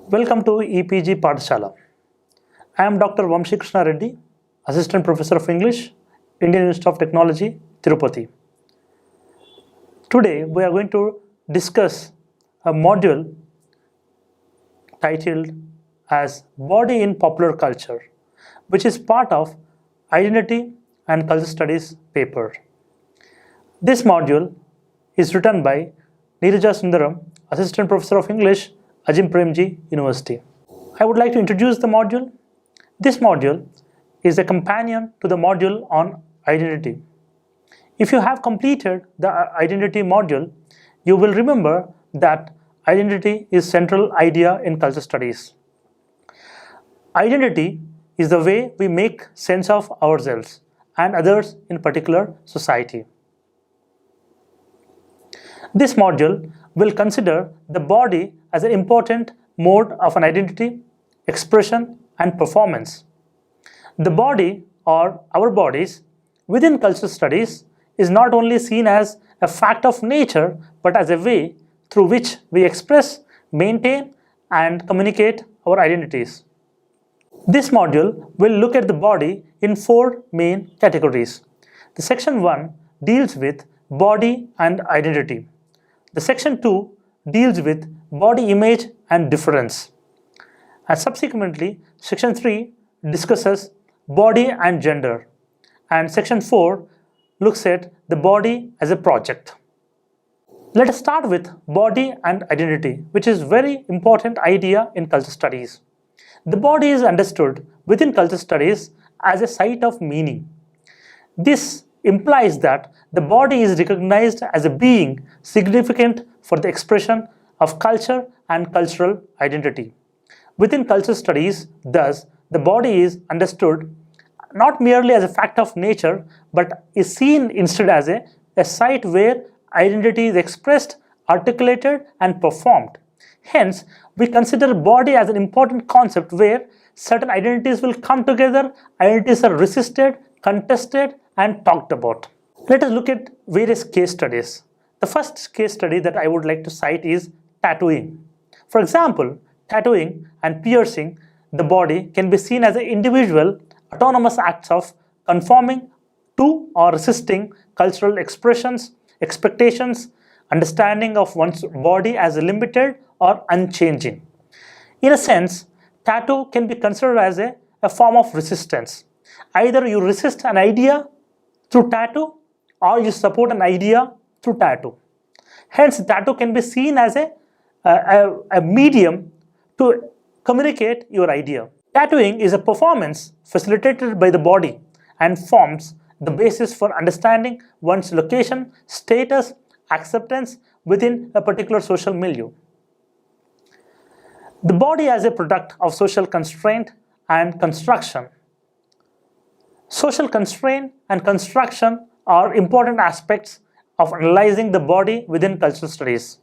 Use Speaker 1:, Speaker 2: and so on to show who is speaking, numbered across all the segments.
Speaker 1: Welcome to EPG Pathshala. I am Dr. Vamshi Krishna Reddy, Assistant Professor of English, Indian Institute of Technology, Tirupati. Today we are going to discuss a module titled as Body in Popular Culture, which is part of Identity and Culture Studies paper. This module is written by Neeraja Sundaram, Assistant Professor of English, Ajim Premji University. I would like to introduce the module. This module is a companion to the module on identity. If you have completed the identity module, you will remember that identity is central idea in culture studies. Identity is the way we make sense of ourselves and others in particular society. This module will consider the body as an important mode of an identity, expression, and performance. The body, or our bodies, within cultural studies is not only seen as a fact of nature, but as a way through which we express, maintain, and communicate our identities. This module will look at the body in four main categories. The section 1 deals with body and identity. The section 2 deals with body image and difference. And subsequently, section 3 discusses body and gender. And section 4 looks at the body as a project. Let us start with body and identity, which is a very important idea in culture studies. The body is understood within culture studies as a site of meaning. This implies that the body is recognized as a being significant for the expression of culture and cultural identity. Within culture studies, thus, the body is understood not merely as a fact of nature, but is seen instead as a site where identity is expressed, articulated, and performed. Hence, we consider body as an important concept where certain identities will come together, identities are resisted, contested, and talked about. Let us look at various case studies. The first case study that I would like to cite is tattooing. For example, tattooing and piercing the body can be seen as individual autonomous acts of conforming to or resisting cultural expressions, expectations, understanding of one's body as limited or unchanging. In a sense, tattoo can be considered as a form of resistance. Either you resist an idea through tattoo or you support an idea through tattoo. Hence, tattoo can be seen as a medium to communicate your idea. Tattooing is a performance facilitated by the body and forms the basis for understanding one's location, status, acceptance within a particular social milieu. The body as a product of social constraint and construction. Social constraint and construction are important aspects of analyzing the body within cultural studies.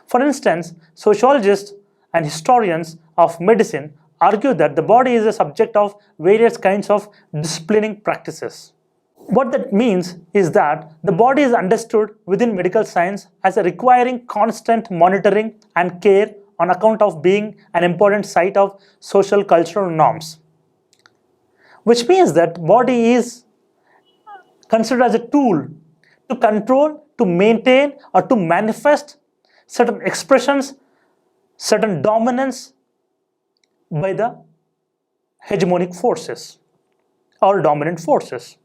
Speaker 1: For instance, sociologists and historians of medicine argue that the body is a subject of various kinds of disciplining practices. What that means is that the body is understood within medical science as requiring constant monitoring and care on account of being an important site of social cultural norms. Which means that body is considered as a tool to control, to maintain, or to manifest certain expressions, certain dominance by the hegemonic forces or dominant forces.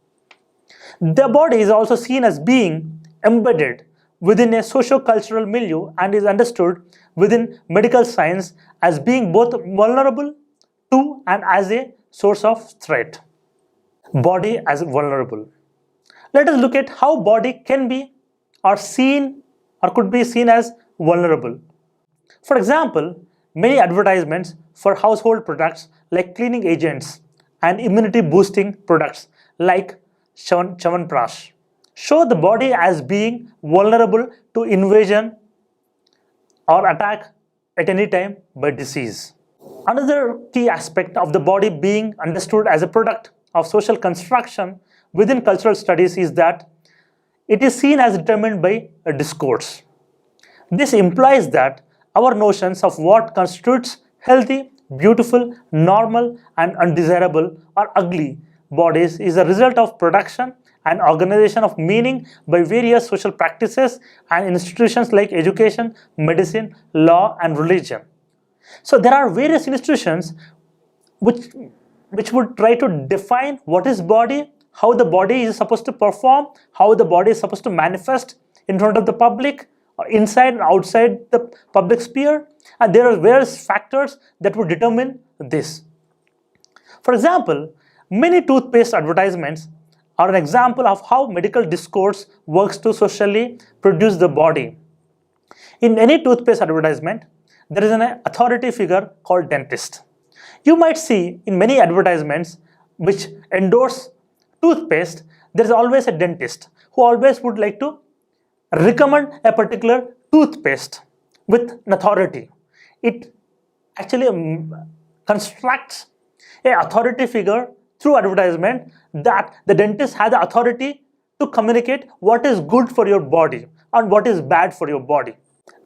Speaker 1: The body is also seen as being embedded within a socio-cultural milieu and is understood within medical science as being both vulnerable to and as a source of threat. Body as vulnerable. Let us look at how body can be or seen or could be seen as vulnerable. For example, many advertisements for household products like cleaning agents and immunity boosting products like Chyawanprash show the body as being vulnerable to invasion or attack at any time by disease. Another key aspect of the body being understood as a product of social construction within cultural studies is that it is seen as determined by a discourse. This implies that our notions of what constitutes Healthy, beautiful, normal, and undesirable or ugly bodies is a result of production and organization of meaning by various social practices and institutions like education, medicine, law, and religion. So there are various institutions which would try to define what is body, how the body is supposed to perform, how the body is supposed to manifest in front of the public, inside and outside the public sphere, and there are various factors that would determine this. For example, many toothpaste advertisements are an example of how medical discourse works to socially produce the body. In any toothpaste advertisement, there is an authority figure called dentist. You might see in many advertisements which endorse toothpaste, there is always a dentist who always would like to recommend a particular toothpaste with an authority. It actually constructs an authority figure through advertisement that the dentist has the authority to communicate what is good for your body and what is bad for your body.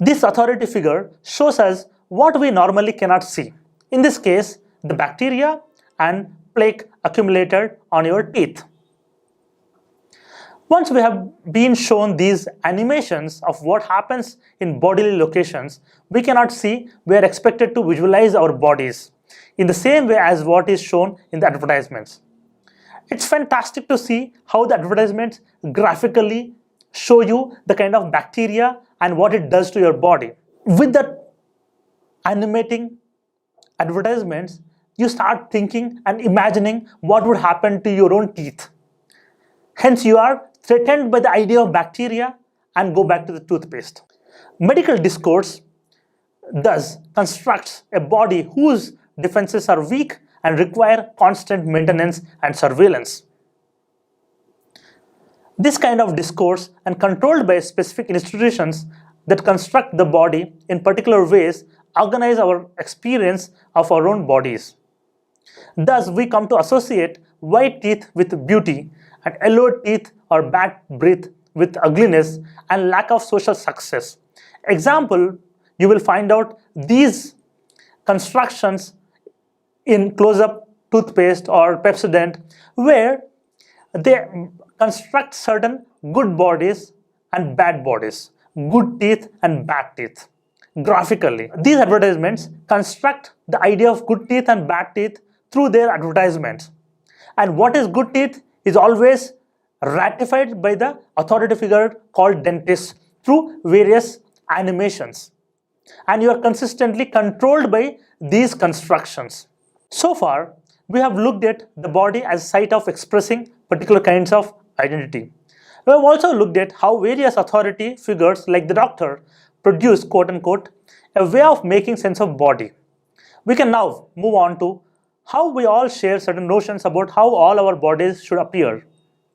Speaker 1: This authority figure shows us what we normally cannot see. In this case, the bacteria and plaque accumulated on your teeth. Once we have been shown these animations of what happens in bodily locations, we cannot see, we are expected to visualize our bodies in the same way as what is shown in the advertisements. It's fantastic to see how the advertisements graphically show you the kind of bacteria and what it does to your body. With the animating advertisements, you start thinking and imagining what would happen to your own teeth. Hence, you are threatened by the idea of bacteria and go back to the toothpaste. Medical discourse thus constructs a body whose defenses are weak and require constant maintenance and surveillance. This kind of discourse and controlled by specific institutions that construct the body in particular ways organize our experience of our own bodies. Thus, we come to associate white teeth with beauty and yellow teeth or bad breath with ugliness and lack of social success. Example, you will find out these constructions in close-up toothpaste or Pepsodent, where they construct certain good bodies and bad bodies, good teeth and bad teeth. Graphically, these advertisements construct the idea of good teeth and bad teeth through their advertisements. And what is good teeth is always ratified by the authority figure called dentist through various animations. And you are consistently controlled by these constructions. So far, we have looked at the body as a site of expressing particular kinds of identity. We have also looked at how various authority figures like the doctor produce quote-unquote a way of making sense of body. We can now move on to how we all share certain notions about how all our bodies should appear.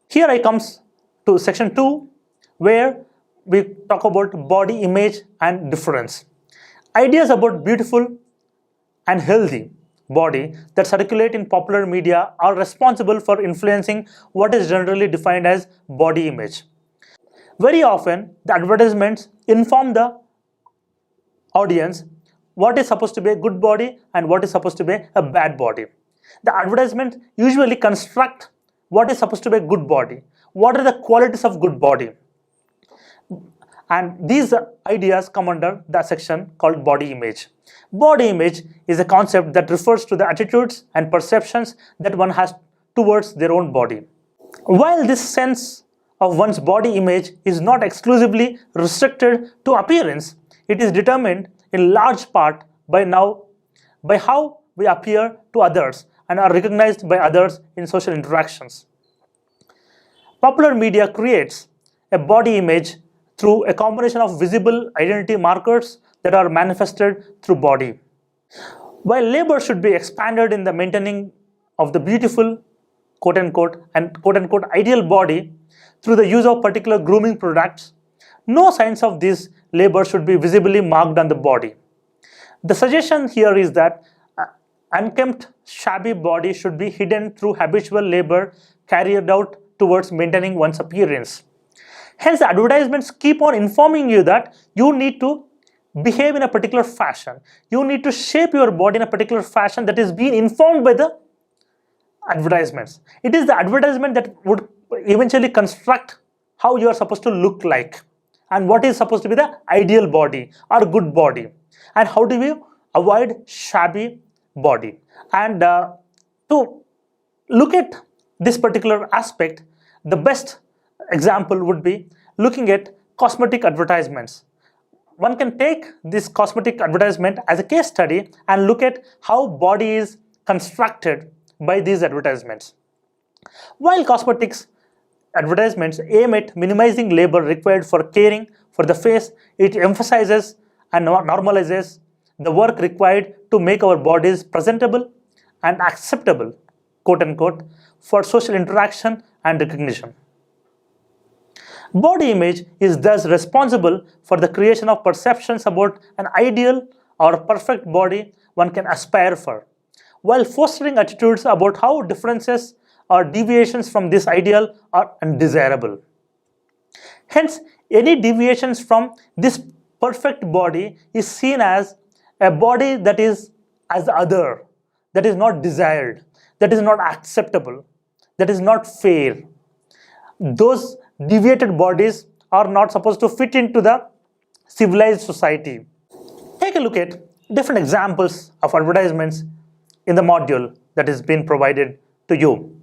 Speaker 1: Here I comes to section 2, where we talk about body image and difference. Ideas about beautiful and healthy body that circulate in popular media are responsible for influencing what is generally defined as body image. Very often, the advertisements inform the audience what is supposed to be a good body and what is supposed to be a bad body. The advertisements usually construct what is supposed to be a good body, what are the qualities of good body. And these ideas come under the section called body image. Body image is a concept that refers to the attitudes and perceptions that one has towards their own body. While this sense of one's body image is not exclusively restricted to appearance, it is determined in large part by how we appear to others and are recognized by others in social interactions. Popular media creates a body image through a combination of visible identity markers that are manifested through body. While labor should be expanded in the maintaining of the beautiful quote-unquote and quote-unquote ideal body through the use of particular grooming products, no signs of this labor should be visibly marked on the body. The suggestion here is that unkempt, shabby body should be hidden through habitual labor carried out towards maintaining one's appearance. Hence, the advertisements keep on informing you that you need to behave in a particular fashion. You need to shape your body in a particular fashion that is being informed by the advertisements. It is the advertisement that would eventually construct how you are supposed to look like and what is supposed to be the ideal body or good body, and how do you avoid shabby body. And to look at this particular aspect, the best example would be looking at cosmetic advertisements. One can take this cosmetic advertisement as a case study and look at how body is constructed by these advertisements. While cosmetics advertisements aim at minimizing labor required for caring for the face, it emphasizes and normalizes the work required to make our bodies presentable and acceptable, quote unquote, for social interaction and recognition. Body image is thus responsible for the creation of perceptions about an ideal or perfect body one can aspire for, while fostering attitudes about how differences or deviations from this ideal are undesirable. Hence, any deviations from this perfect body is seen as a body that is as other, that is not desired, that is not acceptable, that is not fair. Those deviated bodies are not supposed to fit into the civilized society. Take a look at different examples of advertisements in the module that is being provided to you.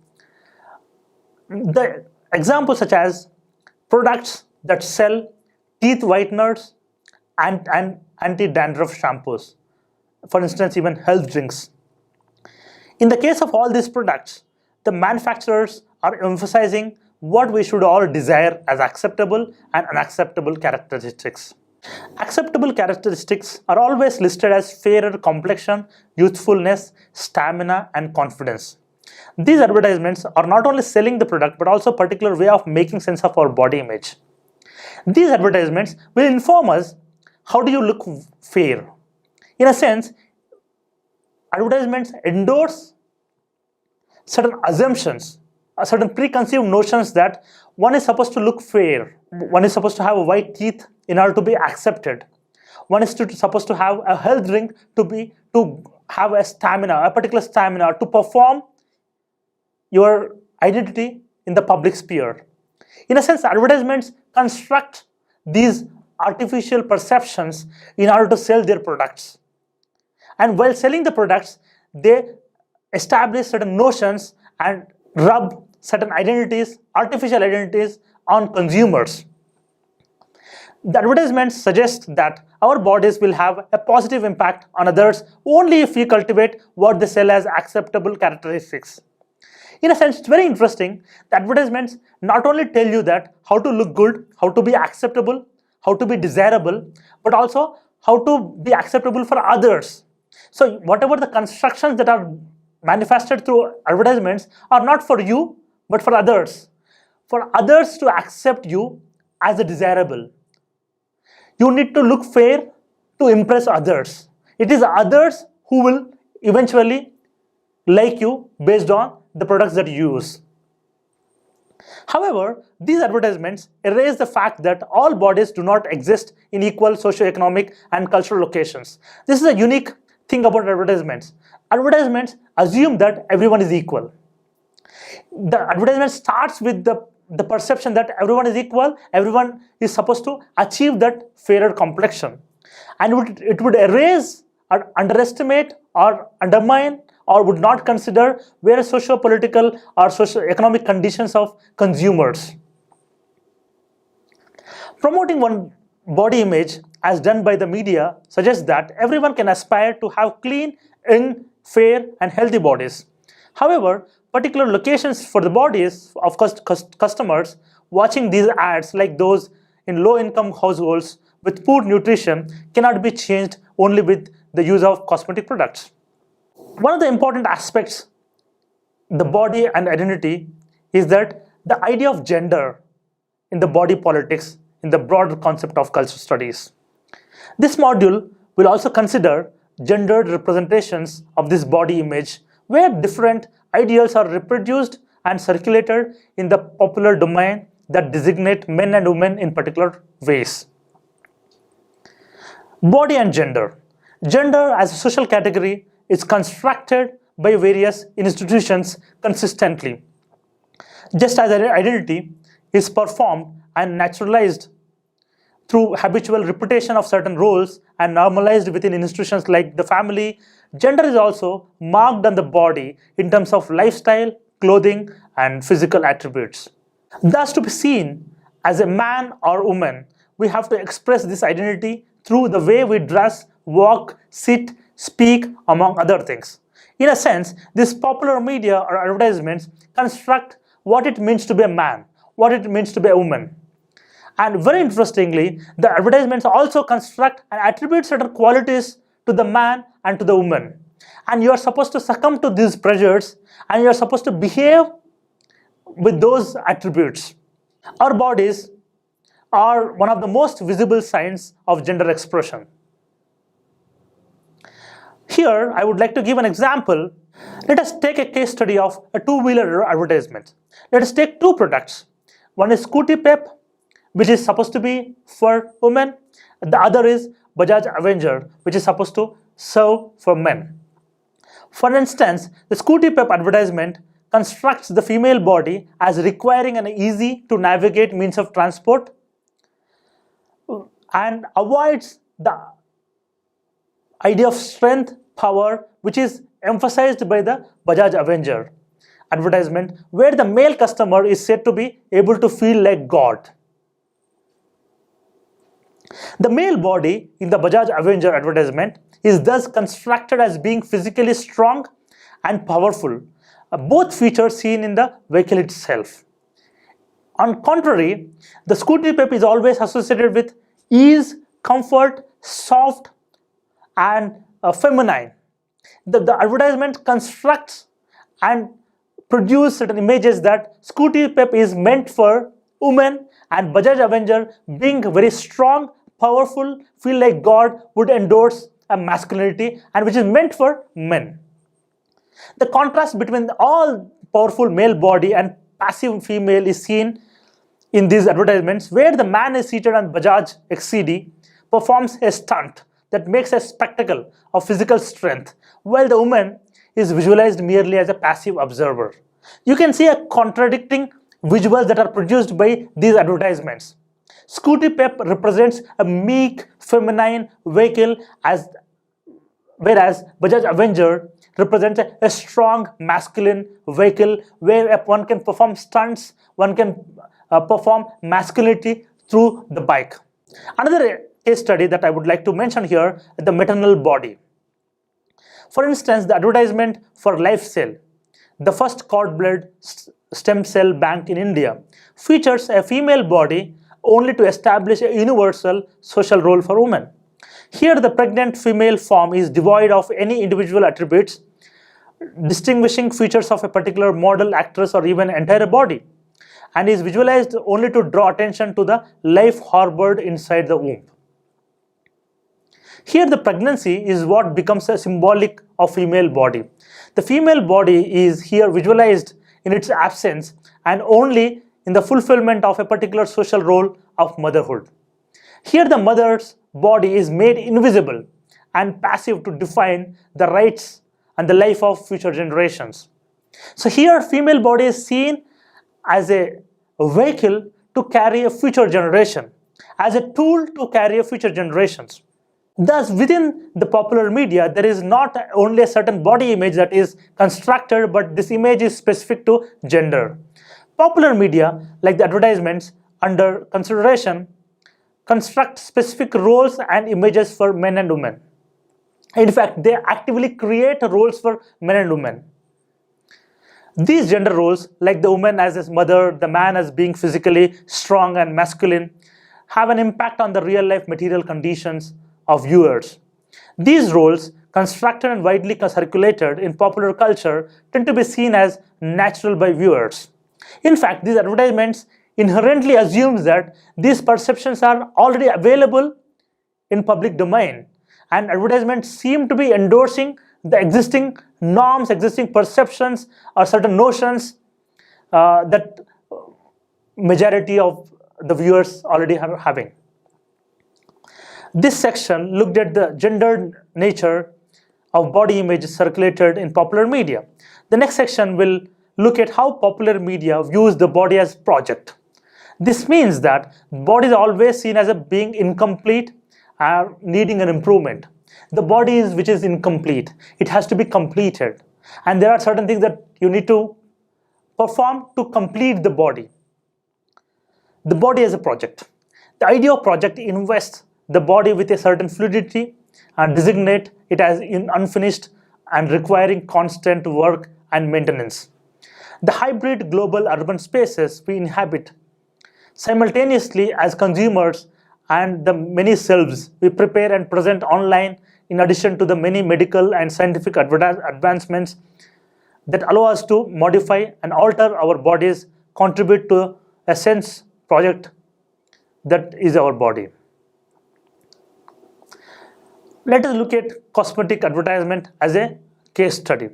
Speaker 1: The examples such as products that sell teeth whiteners and anti-dandruff shampoos, for instance, even health drinks. In the case of all these products, the manufacturers are emphasizing what we should all desire as acceptable and unacceptable characteristics. Acceptable characteristics are always listed as fairer complexion, youthfulness, stamina, and confidence. These advertisements are not only selling the product but also a particular way of making sense of our body image. These advertisements will inform us how do you look fair. In a sense, advertisements endorse certain assumptions, certain preconceived notions that one is supposed to look fair, one is supposed to have white teeth in order to be accepted, one is supposed to have a health drink to have a stamina, a particular stamina to perform your identity in the public sphere. In a sense, advertisements construct these artificial perceptions in order to sell their products. And while selling the products, they establish certain notions and rub certain identities, artificial identities, on consumers. The advertisements suggest that our bodies will have a positive impact on others only if we cultivate what they sell as acceptable characteristics. In a sense, it's very interesting. The advertisements not only tell you that how to look good, how to be acceptable, how to be desirable, but also how to be acceptable for others. So whatever the constructions that are manifested through advertisements are not for you, but for others to accept you as a desirable. You need to look fair to impress others. It is others who will eventually like you based on the products that you use. However, these advertisements erase the fact that all bodies do not exist in equal socioeconomic and cultural locations. This is a unique thing about advertisements. Advertisements assume that everyone is equal. The advertisement starts with the perception that everyone is equal, everyone is supposed to achieve that fairer complexion. And it would erase or underestimate or undermine or would not consider various socio-political or socio-economic conditions of consumers. Promoting one body image as done by the media suggests that everyone can aspire to have clean, young, fair and healthy bodies. However, particular locations for the bodies of customers watching these ads, like those in low-income households with poor nutrition, cannot be changed only with the use of cosmetic products. One of the important aspects the body and identity is that the idea of gender in the body politics in the broader concept of cultural studies. This module will also consider gendered representations of this body image, where different ideals are reproduced and circulated in the popular domain that designate men and women in particular ways. Body and gender. Gender as a social category is constructed by various institutions consistently. Just as identity is performed and naturalized through habitual repetition of certain roles and normalized within institutions like the family, gender is also marked on the body in terms of lifestyle, clothing, and physical attributes. Thus, to be seen as a man or woman, we have to express this identity through the way we dress, walk, sit, speak, among other things. In a sense, this popular media or advertisements construct what it means to be a man, what it means to be a woman. And very interestingly, the advertisements also construct and attribute certain qualities to the man and to the woman. And you are supposed to succumb to these pressures and you are supposed to behave with those attributes. Our bodies are one of the most visible signs of gender expression. Here, I would like to give an example. Let us take a case study of a two-wheeler advertisement. Let us take two products. One is Scooty Pep, which is supposed to be for women. The other is Bajaj Avenger, which is supposed to serve for men. For instance, the Scooty Pep advertisement constructs the female body as requiring an easy to navigate means of transport and avoids the idea of strength, power, which is emphasized by the Bajaj Avenger advertisement, where the male customer is said to be able to feel like God. The male body in the Bajaj Avenger advertisement is thus constructed as being physically strong and powerful, both features seen in the vehicle itself. On contrary, the Scooty Pep is always associated with ease, comfort, soft, and feminine. The advertisement constructs and produces certain images that Scooty Pep is meant for women and Bajaj Avenger, being very strong, powerful, feel like God, would endorse a masculinity and which is meant for men. The contrast between all powerful male body and passive female is seen in these advertisements, where the man is seated on Bajaj XCD, performs a stunt that makes a spectacle of physical strength, while the woman is visualized merely as a passive observer. You can see a contradicting visuals that are produced by these advertisements. Scooty Pep represents a meek, feminine vehicle, whereas Bajaj Avenger represents a strong, masculine vehicle where one can perform stunts, one can perform masculinity through the bike. Another case study that I would like to mention here is the maternal body. For instance, the advertisement for LifeCell, the first cord blood stem cell bank in India, features a female body only to establish a universal social role for women. Here, the pregnant female form is devoid of any individual attributes, distinguishing features of a particular model, actress, or even entire body, and is visualized only to draw attention to the life harbored inside the womb. Here, the pregnancy is what becomes a symbolic of female body. The female body is here visualized in its absence and only in the fulfillment of a particular social role of motherhood. Here, the mother's body is made invisible and passive to define the rights and the life of future generations. So here, female body is seen as a vehicle to carry a future generation, as a tool to carry a future generations. Thus, within the popular media, there is not only a certain body image that is constructed, but this image is specific to gender. Popular media, like the advertisements under consideration, construct specific roles and images for men and women. In fact, they actively create roles for men and women. These gender roles, like the woman as a mother, the man as being physically strong and masculine, have an impact on the real-life material conditions of viewers. These roles, constructed and widely circulated in popular culture, tend to be seen as natural by viewers. In fact, these advertisements inherently assumes that these perceptions are already available in public domain, and advertisements seem to be endorsing the existing norms, existing perceptions, or certain notions that majority of the viewers already are having. This section looked at the gendered nature of body images circulated in popular media. The next section will look at how popular media views the body as project. This means that body is always seen as a being incomplete or needing an improvement. The body is which is incomplete. It has to be completed. And there are certain things that you need to perform to complete the body. The body as a project. The idea of project invests the body with a certain fluidity and designate it as unfinished and requiring constant work and maintenance. The hybrid global urban spaces we inhabit simultaneously as consumers and the many selves we prepare and present online, in addition to the many medical and scientific advancements that allow us to modify and alter our bodies, contribute to a sense project that is our body. Let us look at cosmetic advertisement as a case study.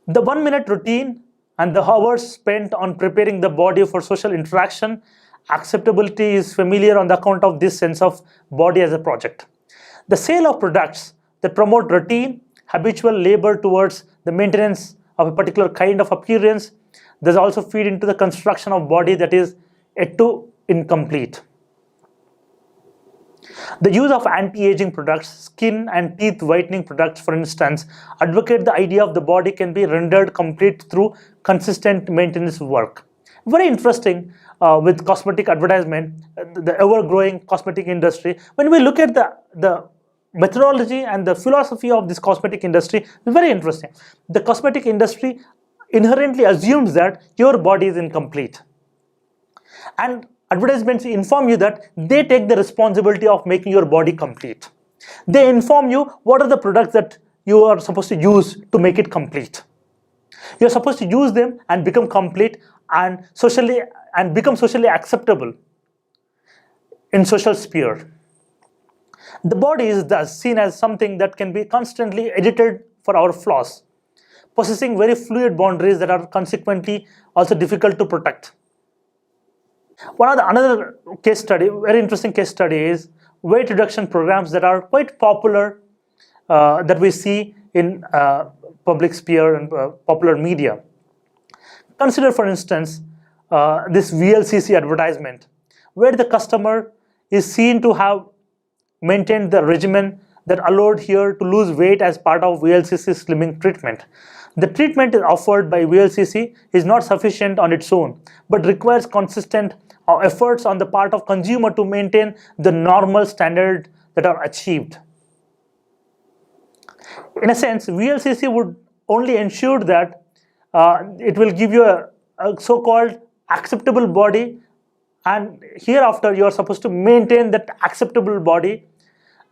Speaker 1: The 1-minute routine and the hours spent on preparing the body for social interaction, acceptability is familiar on the account of this sense of body as a project. The sale of products that promote routine, habitual labor towards the maintenance of a particular kind of appearance does also feed into the construction of body that is yet to incomplete. The use of anti-aging products, skin and teeth whitening products, for instance, advocate the idea of the body can be rendered complete through consistent maintenance work. Very interesting with cosmetic advertisement, the ever-growing cosmetic industry. When we look at the methodology and the philosophy of this cosmetic industry, it's very interesting. The cosmetic industry inherently assumes that your body is incomplete. And advertisements inform you that they take the responsibility of making your body complete. They inform you what are the products that you are supposed to use to make it complete. You're supposed to use them and become complete and become socially acceptable in social sphere. The body is thus seen as something that can be constantly edited for our flaws, possessing very fluid boundaries that are consequently also difficult to protect. Another case study, very interesting case study, is weight reduction programs that are quite popular that we see in public sphere and popular media. Consider, for instance, this VLCC advertisement, where the customer is seen to have maintained the regimen that allowed her to lose weight as part of VLCC slimming treatment. The treatment offered by VLCC is not sufficient on its own, but requires consistent efforts on the part of consumer to maintain the normal standard that are achieved. In a sense, VLCC would only ensure that it will give you a so-called acceptable body, and hereafter you are supposed to maintain that acceptable body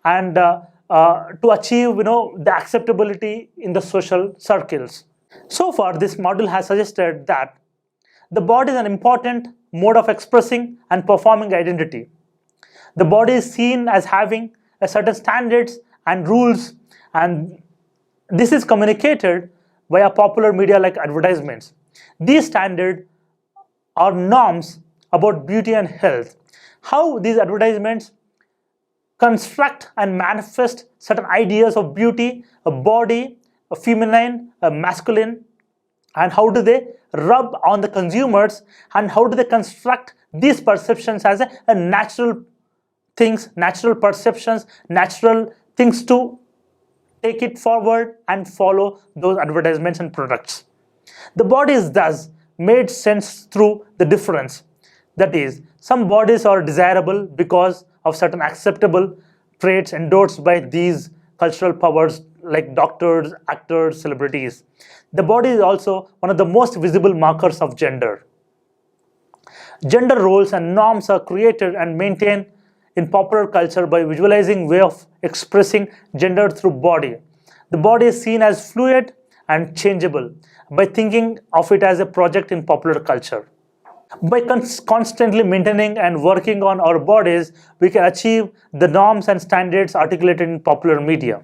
Speaker 1: and to achieve the acceptability in the social circles. So far, this model has suggested that the body is an important mode of expressing and performing identity. The body is seen as having a certain standards and rules, and this is communicated via popular media like advertisements. These standards are norms about beauty and health. How these advertisements construct and manifest certain ideas of beauty, a body, a feminine, a masculine, and how do they rub on the consumers, and how do they construct these perceptions as a natural things, natural perceptions, natural things to take it forward and follow those advertisements and products. The body is thus made sense through the difference. That is, some bodies are desirable because of certain acceptable traits endorsed by these cultural powers like doctors, actors, celebrities. The body is also one of the most visible markers of gender. Gender roles and norms are created and maintained in popular culture by visualizing way of expressing gender through body. The body is seen as fluid and changeable by thinking of it as a project in popular culture. By constantly maintaining and working on our bodies, we can achieve the norms and standards articulated in popular media.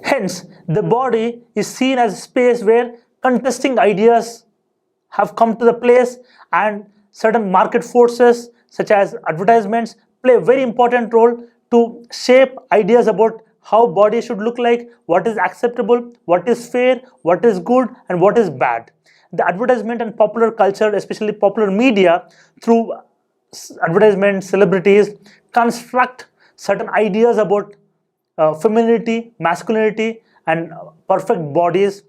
Speaker 1: Hence, the body is seen as a space where contesting ideas have come to the place, and certain market forces such as advertisements play a very important role to shape ideas about how body should look like, what is acceptable, what is fair, what is good, and what is bad. The advertisement and popular culture, especially popular media, through advertisements, celebrities, construct certain ideas about femininity, masculinity, and perfect bodies.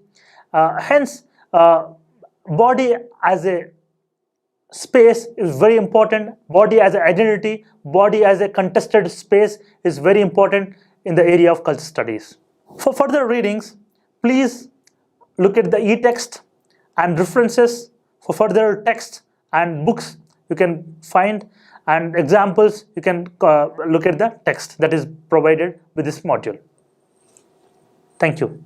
Speaker 1: Hence, body as a space is very important. Body as an identity, body as a contested space is very important in the area of culture studies. For further readings, please look at the e-text and references for further text and books you can find, and examples you can look at the text that is provided with this module. Thank you.